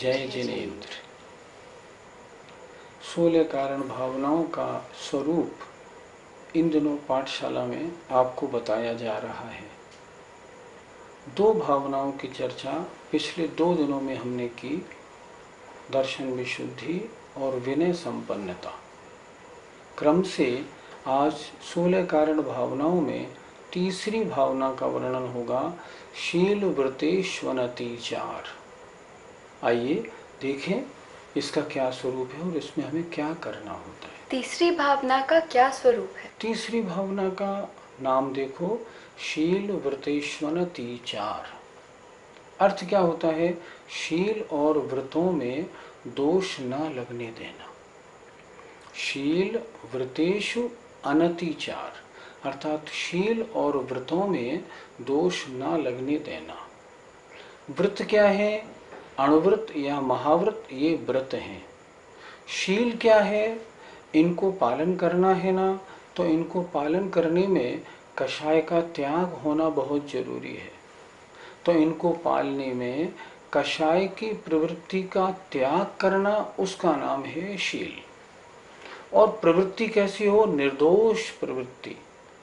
जय जिनेन्द्र। 16 कारण भावनाओं का स्वरूप इन दिनों पाठशाला में आपको बताया जा रहा है। 2 भावनाओं की चर्चा पिछले 2 दिनों में हमने की, दर्शन विशुद्धि और विनय संपन्नता। क्रम से आज 16 कारण भावनाओं में तीसरी भावना का वर्णन होगा, शील वृतेष्वनतिचार। आइए देखें इसका क्या स्वरूप है और इसमें हमें क्या करना होता है। तीसरी भावना का क्या स्वरूप है? तीसरी भावना का नाम देखो, शील वृतेष्वनतिचार। अर्थ क्या होता है? शील और व्रतों में दोष न लगने देना। शील व्रतेषु अनतिचार, अर्थात शील और व्रतों में दोष न लगने देना। व्रत क्या है? अणुव्रत या महाव्रत, ये व्रत हैं। शील क्या है? इनको पालन करना है ना, तो इनको पालन करने में कषाय का त्याग होना बहुत जरूरी है। तो इनको पालने में कषाय की प्रवृत्ति का त्याग करना, उसका नाम है शील। और प्रवृत्ति कैसी हो? निर्दोष प्रवृत्ति,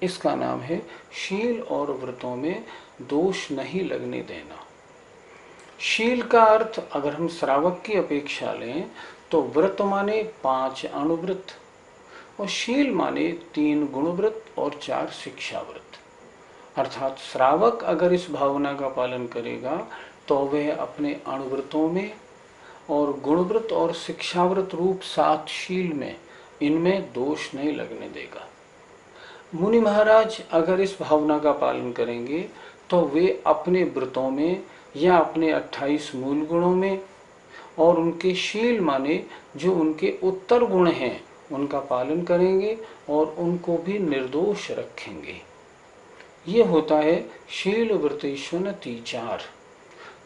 इसका नाम है शील। और व्रतों में दोष नहीं लगने देना। शील का अर्थ अगर हम श्रावक की अपेक्षा लें तो व्रत माने 5 अणुव्रत और शील माने 3 गुणव्रत और 4 शिक्षाव्रत। अर्थात श्रावक अगर इस भावना का पालन करेगा तो वह अपने अणुव्रतों में और गुणव्रत और शिक्षाव्रत रूप 7 शील में, इनमें दोष नहीं लगने देगा। मुनि महाराज अगर इस भावना का पालन करेंगे तो वे अपने व्रतों में या अपने 28 मूल गुणों में और उनके शील माने जो उनके उत्तर गुण हैं, उनका पालन करेंगे और उनको भी निर्दोष रखेंगे। ये होता है शील वृतेष्वनतिचार।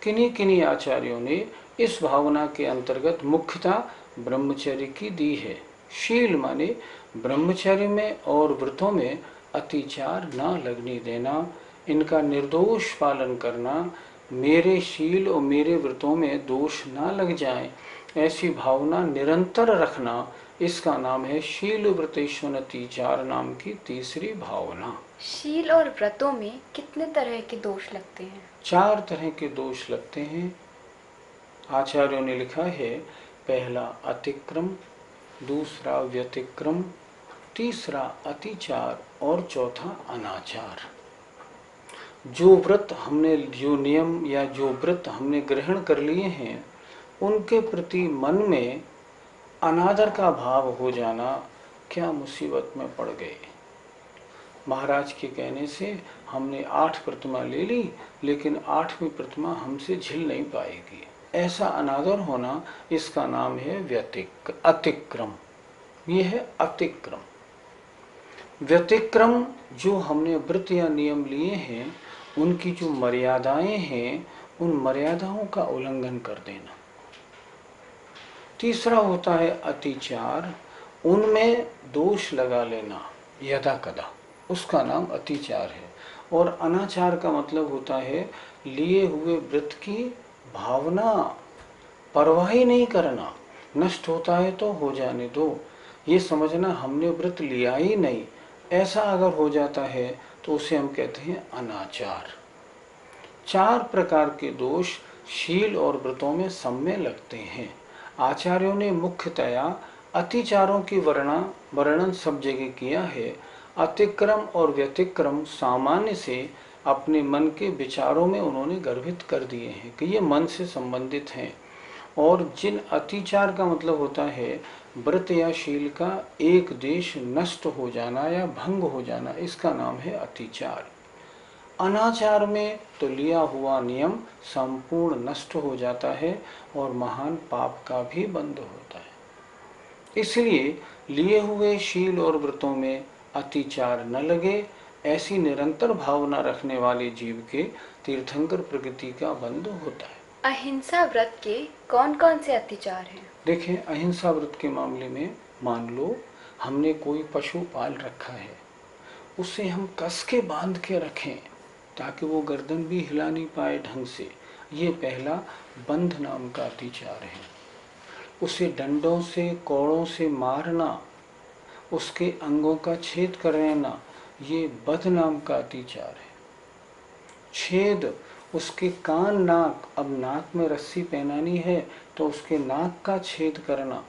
किन्हीं किन्हीं आचार्यों ने इस भावना के अंतर्गत मुख्यतः ब्रह्मचर्य की दी है। शील माने ब्रह्मचर्य में और व्रतों में अतिचार न लगने देना, इनका निर्दोष पालन करना, मेरे शील और मेरे व्रतों में दोष न लग जाए, ऐसी भावना निरंतर रखना, इसका नाम है शील वृतेष्वनतिचार नाम की तीसरी भावना। शील और व्रतों में कितने तरह के दोष लगते हैं? 4 तरह के दोष लगते हैं। आचार्यों ने लिखा है, पहला अतिक्रम, दूसरा व्यतिक्रम, तीसरा अतिचार और चौथा अनाचार। जो व्रत हमने, जो नियम या जो व्रत हमने ग्रहण कर लिए हैं, उनके प्रति मन में अनादर का भाव हो जाना, क्या मुसीबत में पड़ गए। महाराज के कहने से हमने 8 प्रतिमा ले ली, लेकिन 8वीं प्रतिमा हमसे झिल नहीं पाएगी, ऐसा अनादर होना, इसका नाम है अतिक्रम। ये है अतिक्रम। व्यतिक्रम, जो हमने व्रत या नियम लिए हैं, उनकी जो मर्यादाएं हैं, उन मर्यादाओं का उल्लंघन कर देना। तीसरा होता है अतिचार, उनमें दोष लगा लेना यदा कदा, उसका नाम अतिचार है। और अनाचार का मतलब होता है लिए हुए व्रत की भावना परवाह ही नहीं करना, नष्ट होता है तो हो जाने दो, ये समझना हमने व्रत लिया ही नहीं, ऐसा अगर हो जाता है तो उसे हम कहते हैं अनाचार। 4 प्रकार के दोष शील और व्रतों में सब में लगते हैं। आचार्यों ने मुख्यतया अतिचारों की वर्णन सब जगह किया है। अतिक्रम और व्यतिक्रम सामान्य से अपने मन के विचारों में उन्होंने गर्भित कर दिए हैं कि ये मन से संबंधित हैं। और जिन अतिचार का मतलब होता है व्रत या शील का एक देश नष्ट हो जाना या भंग हो जाना, इसका नाम है अतिचार। अनाचार में तो लिया हुआ नियम संपूर्ण नष्ट हो जाता है और महान पाप का भी बंध होता है। इसलिए लिए हुए शील और व्रतों में अतिचार न लगे, ऐसी निरंतर भावना रखने वाले जीव के तीर्थंकर प्रकृति का बंध होता है। अहिंसा व्रत के कौन कौन से अतिचार हैं? देखें, अहिंसा व्रत के मामले में मान लो हमने कोई पशु पाल रखा है, उसे हम कस के बांध के रखें ताकि वो गर्दन भी हिला नहीं पाए ढंग से, ये पहला बंध नाम का अतिचार है। उसे डंडों से कोड़ों से मारना, उसके अंगों का छेद कर लेना, ये बध नाम का अतिचार है। छेद, उसके कान नाक, अब नाक में रस्सी पहनानी है तो उसके नाक का छेद करना।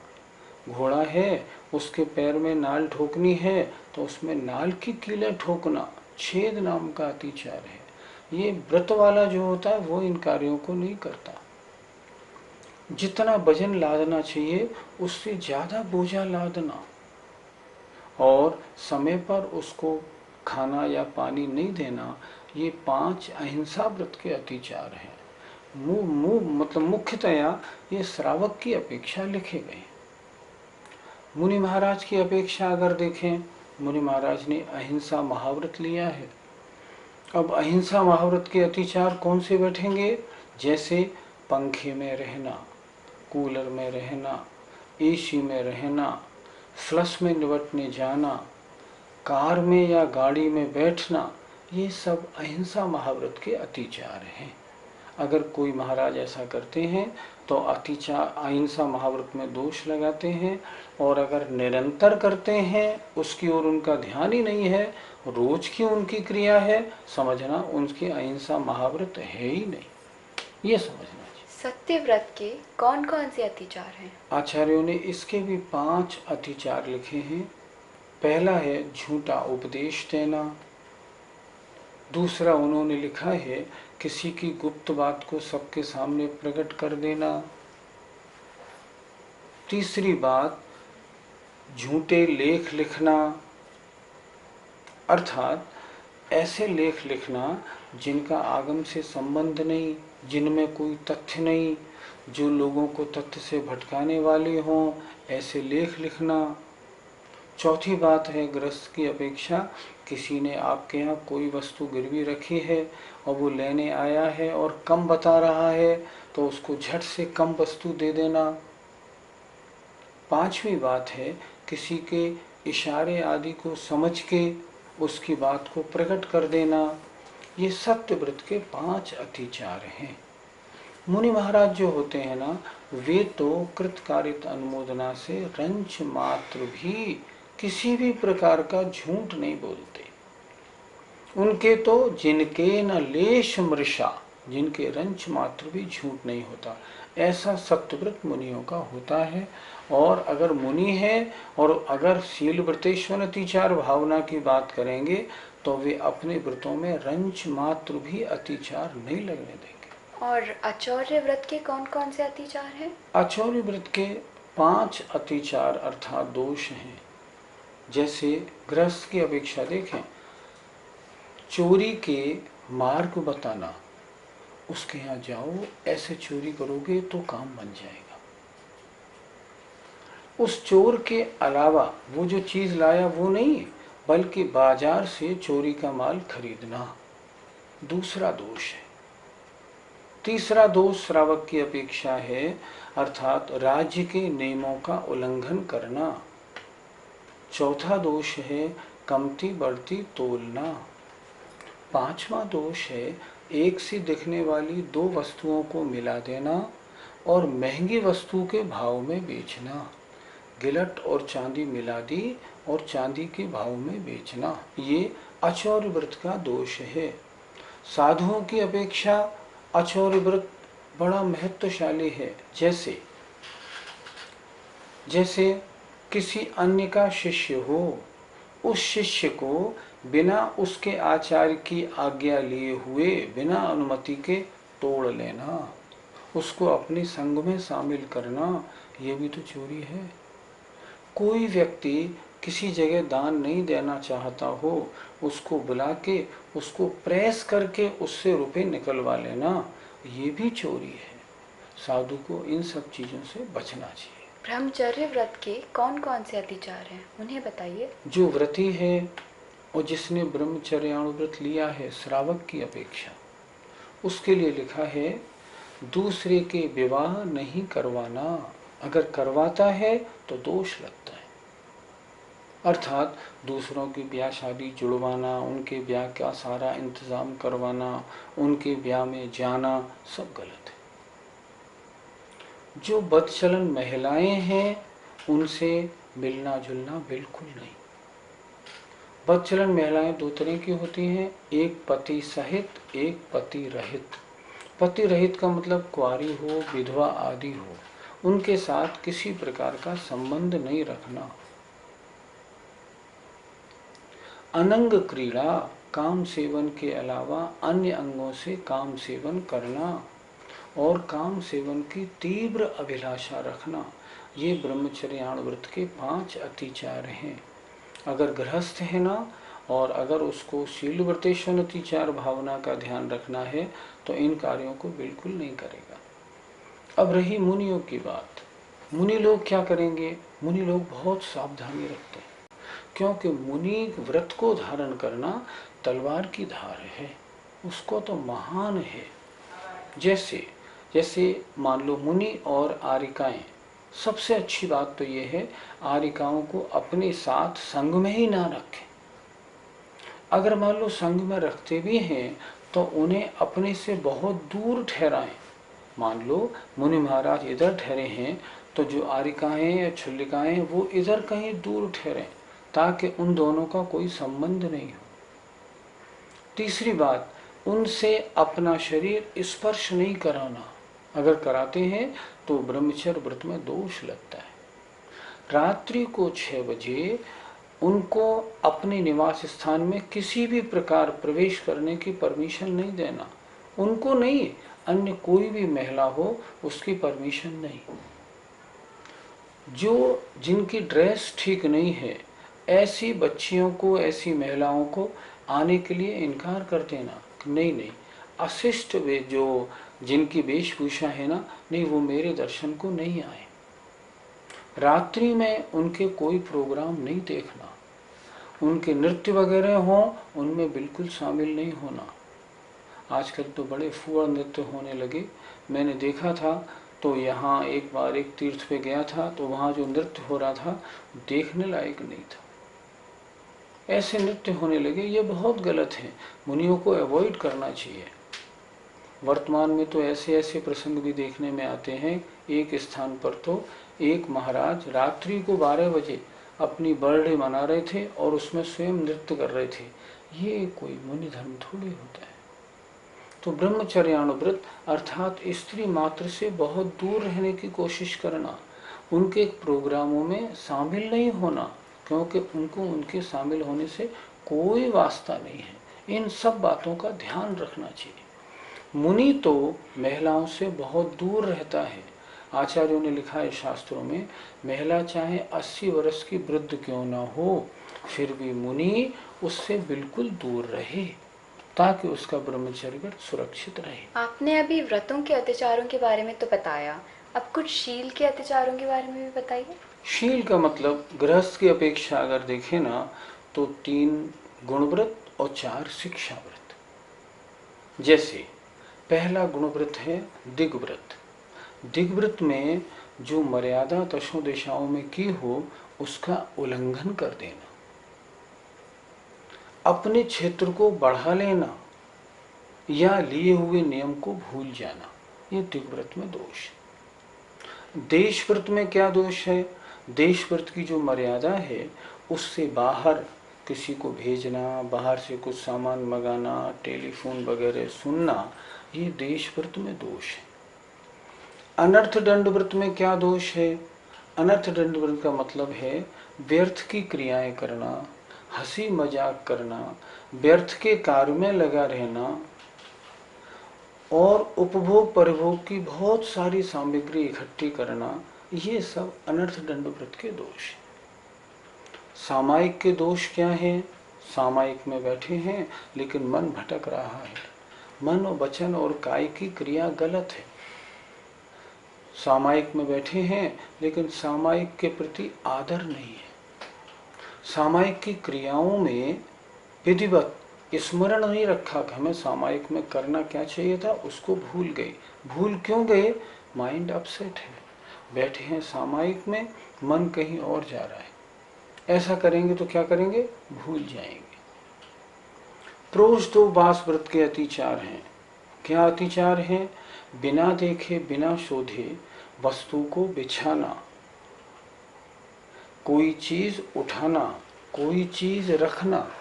घोड़ा है, उसके पैर में नाल ठोकनी है तो उसमें नाल की कीलें ठोकना, छेद नाम का अतिचार है। ये व्रत वाला जो होता है वो इन कार्यों को नहीं करता। जितना वजन लादना चाहिए उससे ज्यादा बोझा लादना, और समय पर उसको खाना या पानी नहीं देना, ये 5 अहिंसा व्रत के अतिचार हैं। मतलब मुख्यतया ये श्रावक की अपेक्षा लिखे गए। मुनि महाराज की अपेक्षा अगर देखें, मुनि महाराज ने अहिंसा महाव्रत लिया है। अब अहिंसा महाव्रत के अतिचार कौन से बैठेंगे? जैसे पंखे में रहना, कूलर में रहना, एसी में रहना, फ्लश में निपटने जाना, कार में या गाड़ी में बैठना, ये सब अहिंसा महाव्रत के अतिचार हैं। अगर कोई महाराज ऐसा करते हैं तो अतिचार अहिंसा महाव्रत में दोष लगाते हैं, और अगर निरंतर करते हैं, उसकी ओर उनका ध्यान ही नहीं है, रोज की उनकी क्रिया है, समझना उनकी अहिंसा महाव्रत है ही नहीं, ये समझना। सत्य व्रत के कौन कौन से अतिचार हैं? आचार्यों ने इसके भी 5 अतिचार लिखे हैं। पहला है झूठा उपदेश देना। दूसरा उन्होंने लिखा है किसी की गुप्त बात को सबके सामने प्रकट कर देना। तीसरी बात झूठे लेख लिखना, अर्थात ऐसे लेख लिखना जिनका आगम से संबंध नहीं, जिनमें कोई तथ्य नहीं, जो लोगों को तथ्य से भटकाने वाले हों, ऐसे लेख लिखना। चौथी बात है गृहस्थ की अपेक्षा, किसी ने आपके यहाँ कोई वस्तु गिरवी रखी है और वो लेने आया है और कम बता रहा है तो उसको झट से कम वस्तु दे देना। पांचवी बात है किसी के इशारे आदि को समझ के उसकी बात को प्रकट कर देना। ये सत्यव्रत के 5 अतिचार हैं। मुनि महाराज जो होते हैं ना, वे तो कृतकारित अनुमोदना से रंच मात्र भी किसी भी प्रकार का झूठ नहीं बोलते। उनके तो जिनके न लेश मृषा, जिनके रंच मात्र भी झूठ नहीं होता, ऐसा सत्यव्रत मुनियों का होता है। और अगर मुनि है और अगर शील व्रतेश्वर अतिचार भावना की बात करेंगे तो वे अपने व्रतों में रंच मात्र भी अतिचार नहीं लगने देंगे। और अचौर्य व्रत के कौन कौन से अतिचार हैं? अचौर्य व्रत के 5 अतिचार अर्थात दोष हैं। जैसे गृहस्थ की अपेक्षा देखें, चोरी के मार्ग बताना, उसके यहाँ जाओ, ऐसे चोरी करोगे तो काम बन जाएगा। उस चोर के अलावा वो जो चीज लाया वो नहीं, बल्कि बाजार से चोरी का माल खरीदना, दूसरा दोष है। तीसरा दोष श्रावक की अपेक्षा है, अर्थात राज्य के नियमों का उल्लंघन करना। चौथा दोष है कमती बढ़ती तोलना। पांचवा दोष है एक सी दिखने वाली 2 वस्तुओं को मिला देना और महंगी वस्तु के भाव में बेचना। गिलट और चांदी मिला दी और चांदी के भाव में बेचना, ये अचौर्य व्रत का दोष है। साधुओं की अपेक्षा अचौर्य व्रत बड़ा महत्वशाली है। जैसे किसी अन्य का शिष्य हो, उस शिष्य को बिना उसके आचार्य की आज्ञा लिए हुए, बिना अनुमति के तोड़ लेना, उसको अपने संग में शामिल करना, ये भी तो चोरी है। कोई व्यक्ति किसी जगह दान नहीं देना चाहता हो, उसको बुला के उसको प्रेस करके उससे रुपए निकलवा लेना, ये भी चोरी है। साधु को इन सब चीजों से बचना चाहिए। ब्रह्मचर्य व्रत के कौन कौन से अतिचार हैं, उन्हें बताइए। जो व्रती है और जिसने ब्रह्मचर्याणु व्रत लिया है श्रावक की अपेक्षा, उसके लिए लिखा है दूसरे के विवाह नहीं करवाना। अगर करवाता है तो दोष लगता है। अर्थात दूसरों की ब्याह शादी जुड़वाना, उनके ब्याह का सारा इंतजाम करवाना, उनके ब्याह में जाना, सब गलत है। जो बदचलन महिलाएं हैं उनसे मिलना जुलना बिल्कुल नहीं। बदचलन महिलाएं दो तरह की होती हैं, एक पति सहित, एक पति रहित। पति रहित का मतलब कुंवारी हो, विधवा आदि हो, उनके साथ किसी प्रकार का संबंध नहीं रखना। अनंग क्रीड़ा, काम सेवन के अलावा अन्य अंगों से काम सेवन करना और काम सेवन की तीव्र अभिलाषा रखना, ये ब्रह्मचर्याण व्रत के 5 अतिचार हैं। अगर गृहस्थ है ना, और अगर उसको शील व्रतेश्वर अतिचार भावना का ध्यान रखना है तो इन कार्यों को बिल्कुल नहीं करेगा। अब रही मुनियों की बात। मुनि लोग क्या करेंगे? मुनि लोग बहुत सावधानी रखते हैं, क्योंकि मुनि व्रत को धारण करना तलवार की धार है, उसको तो महान है। जैसे जैसे मान लो मुनि और आरिकाएं, सबसे अच्छी बात तो ये है आरिकाओं को अपने साथ संग में ही ना रखें। अगर मान लो संग में रखते भी हैं तो उन्हें अपने से बहुत दूर ठहराएं। मान लो मुनि महाराज इधर ठहरे हैं तो जो आरिकाएं या छुल्लिकाएं वो इधर कहीं दूर ठहरें, ताकि उन दोनों का कोई संबंध नहीं हो। तीसरी बात, उनसे अपना शरीर स्पर्श नहीं कराना। अगर कराते हैं तो ब्रह्मचर्य व्रत में दोष लगता है। रात्रि को 6 बजे उनको अपने निवास स्थान में किसी भी प्रकार प्रवेश करने की परमिशन नहीं देना। उनको नहीं, अन्य कोई भी महिला हो उसकी परमिशन नहीं। जो जिनकी ड्रेस ठीक नहीं है, ऐसी बच्चियों को, ऐसी महिलाओं को आने के लिए इनकार कर देना, नहीं नहीं, अशिष्ट वे जो जिनकी वेशभूषा है ना, नहीं वो मेरे दर्शन को नहीं आए। रात्रि में उनके कोई प्रोग्राम नहीं देखना, उनके नृत्य वगैरह हों उनमें बिल्कुल शामिल नहीं होना। आजकल तो बड़े फुआ नृत्य होने लगे, मैंने देखा था। तो यहाँ एक बार एक तीर्थ पे गया था तो वहाँ जो नृत्य हो रहा था देखने लायक नहीं था। ऐसे नृत्य होने लगे, ये बहुत गलत है, मुनियों को अवॉइड करना चाहिए। वर्तमान में तो ऐसे ऐसे प्रसंग भी देखने में आते हैं। एक स्थान पर तो एक महाराज रात्रि को 12 बजे अपनी बर्थडे मना रहे थे और उसमें स्वयं नृत्य कर रहे थे। ये कोई मुनि धर्म थोड़ी होता है। तो ब्रह्मचर्यानुव्रत अर्थात स्त्री मात्र से बहुत दूर रहने की कोशिश करना, उनके प्रोग्रामों में शामिल नहीं होना, क्योंकि उनको उनके शामिल होने से कोई वास्ता नहीं है। इन सब बातों का ध्यान रखना चाहिए। मुनि तो महिलाओं से बहुत दूर रहता है। आचार्यों ने लिखा है शास्त्रों में, महिला चाहे 80 वर्ष की वृद्ध क्यों ना हो, फिर भी मुनि उससे बिल्कुल दूर रहे, ताकि उसका ब्रह्मचर्य सुरक्षित रहे। आपने अभी व्रतों के अत्याचारों के बारे में तो बताया, अब कुछ शील के अत्याचारों के बारे में भी बताइए। शील का मतलब गृहस्थ की अपेक्षा अगर देखें ना तो 3 गुणव्रत और 4 शिक्षा व्रत। जैसे पहला गुणव्रत है दिग्व्रत। दिग्व्रत में जो मर्यादा दशों दिशाओं में की हो उसका उल्लंघन कर देना, अपने क्षेत्र को बढ़ा लेना या लिए हुए नियम को भूल जाना, ये दिग्व्रत में दोष है। देशव्रत में क्या दोष है? देशव्रत की जो मर्यादा है उससे बाहर किसी को भेजना, बाहर से कुछ सामान मंगाना, टेलीफोन वगैरह सुनना, ये देशव्रत में दोष है। अनर्थ दंड व्रत में क्या दोष है? अनर्थ दंड व्रत का मतलब है व्यर्थ की क्रियाएं करना, हंसी मजाक करना, व्यर्थ के कार्य में लगा रहना और उपभोग परिभोग की बहुत सारी सामग्री इकट्ठी करना, ये सब अनर्थ दंड व्रत के दोष हैं। सामायिक के दोष क्या है? सामायिक में बैठे हैं लेकिन मन भटक रहा है, मन और वचन और काय की क्रिया गलत है। सामायिक में बैठे हैं लेकिन सामायिक के प्रति आदर नहीं है। सामायिक की क्रियाओं में विधिवत स्मरण नहीं रखा कि हमें सामायिक में करना क्या चाहिए था, उसको भूल गए। भूल क्यों गए? माइंड अपसेट है, बैठे हैं सामायिक में, मन कहीं और जा रहा है। ऐसा करेंगे तो क्या करेंगे, भूल जाएंगे। प्रोष्ठोपवास व्रत के अतिचार हैं। क्या अतिचार हैं? बिना देखे बिना शोधे वस्तु को बिछाना, कोई चीज उठाना, कोई चीज रखना,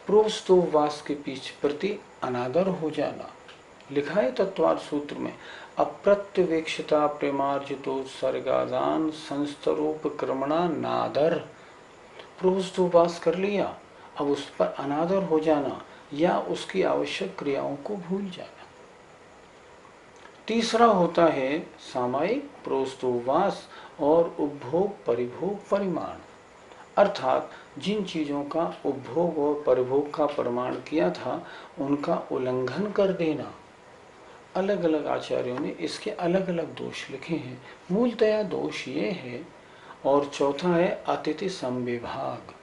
प्रोष्ठोपवास के पीछे प्रति अनादर हो जाना। लिखा है तत्वार सूत्र में, अप्रत्यवेक्षता प्रेमार्जितोत्सर्गादान संस्तरोपक्रमणा नादर। प्रोष्ठोपवास कर लिया, अब उस पर अनादर हो जाना या उसकी आवश्यक क्रियाओं को भूल जाना। तीसरा होता है सामायिक प्रोष्ठोपवास और उपभोग परिभोग परिमाण, अर्थात जिन चीजों का उपभोग और परिभोग का प्रमाण किया था उनका उल्लंघन कर देना। अलग अलग आचार्यों ने इसके अलग अलग दोष लिखे हैं। मूलतया दोष ये है। और चौथा है अतिथि संविभाग,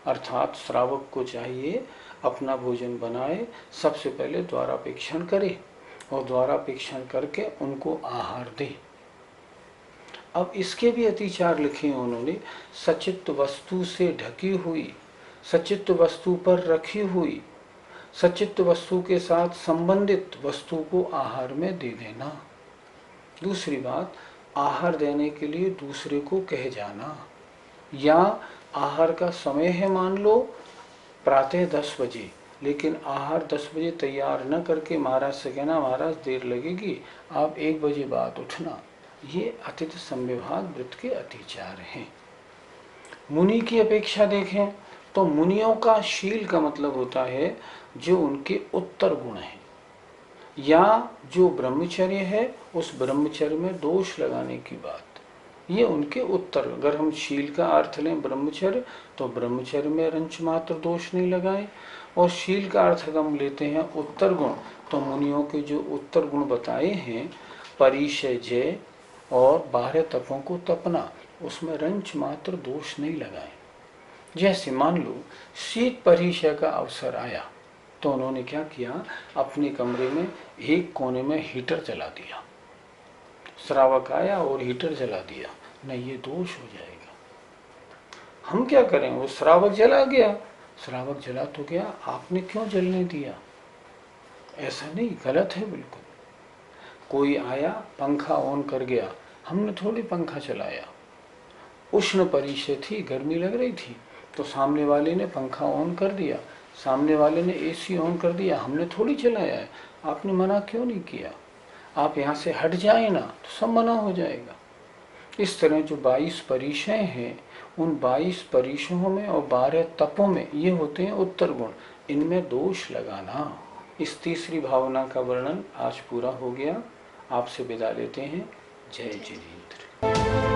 अर्थात श्रावक को चाहिए अपना भोजन बनाए, सबसे पहले द्वारापेक्षण करे और द्वारापेक्षण करके उनको आहार दे। अब इसके भी अतिचार लिखे हैं उन्होंने। सचित्त वस्तु से ढकी हुई, सचित्त वस्तु पर रखी हुई, सचित्त वस्तु के साथ संबंधित वस्तु को आहार में दे देना। दूसरी बात, आहार देने के लिए दूसरे को कह जाना, या आहार का समय है मान लो प्रातः 10 बजे, लेकिन आहार 10 बजे तैयार न करके महाराज से कहना महाराज देर लगेगी, आप 1 बजे बाद उठना। ये अतिथि संविभाग व्रत के अतिचार हैं। मुनि की अपेक्षा देखें तो मुनियों का शील का मतलब होता है जो उनके उत्तर गुण है, या जो ब्रह्मचर्य है उस ब्रह्मचर्य में दोष लगाने की बात, ये उनके उत्तर। अगर हम शील का अर्थ लें ब्रह्मचर्य, तो ब्रह्मचर्य में रंच मात्र दोष नहीं लगाए। और शील का अर्थ हम लेते हैं उत्तर गुण, तो मुनियों के जो उत्तर गुण बताए हैं, परिचय जय और बाह्य तपों को तपना, उसमें रंच मात्र दोष नहीं लगाए। जैसे मान लो शीत परिचय का अवसर आया तो उन्होंने क्या किया, अपने कमरे में एक कोने में हीटर जला दिया। श्रावक आया और हीटर जला दिया, नहीं ये दोष हो जाएगा। हम क्या करें, वो श्रावक जला गया, श्रावक जला तो गया, आपने क्यों जलने दिया? ऐसा नहीं, गलत है बिल्कुल। कोई आया पंखा ऑन कर गया, हमने थोड़ी पंखा चलाया। उष्ण परिचय थी, गर्मी लग रही थी, तो सामने वाले ने पंखा ऑन कर दिया, सामने वाले ने एसी ऑन कर दिया, हमने थोड़ी चलाया है। आपने मना क्यों नहीं किया? आप यहाँ से हट जाए ना तो सब मना हो जाएगा। इस तरह जो 22 परिचय हैं, उन 22 परिचयों में और 12 तपों में ये होते हैं उत्तर गुण, इनमें दोष लगाना। इस तीसरी भावना का वर्णन आज पूरा हो गया। आपसे विदा लेते हैं। जय जिनेन्द्र।